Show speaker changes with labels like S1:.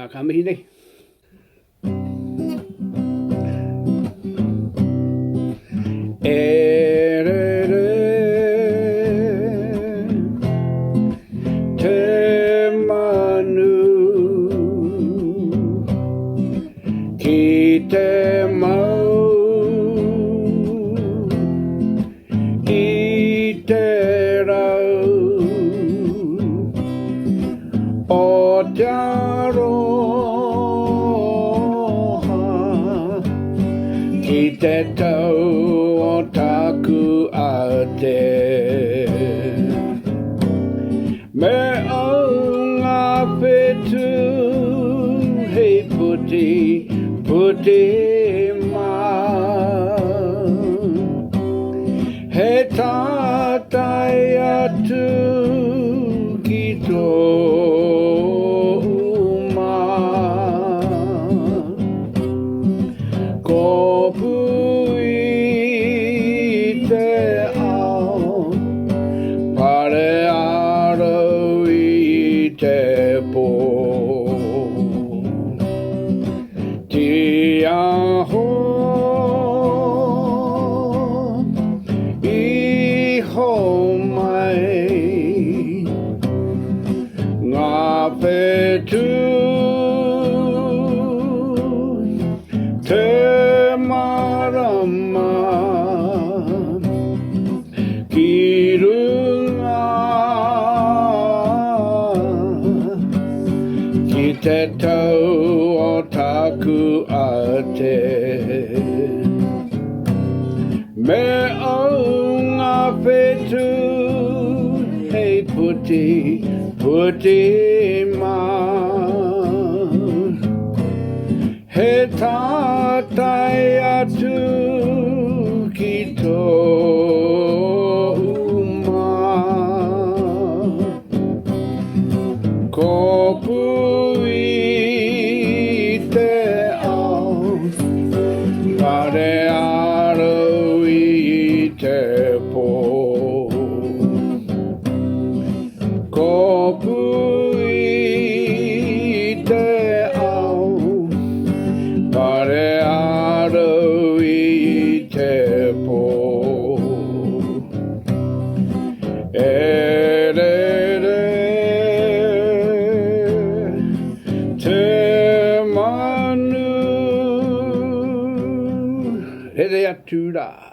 S1: Kamihine. Te manu ki te mau I te rau o te aroha ki te tau o taku a te me au ngā whetū hei puti he tātai atu ki tō ko pui te ao pare aro I te pō ti aho whetū te marama ki runga ki te tau o taku a te me au ngā whetū hei puti he tātai atu ki tō ko pui te ao pare aro I te pō ko pui te ao pare aro I te pō te manu Rere atu rā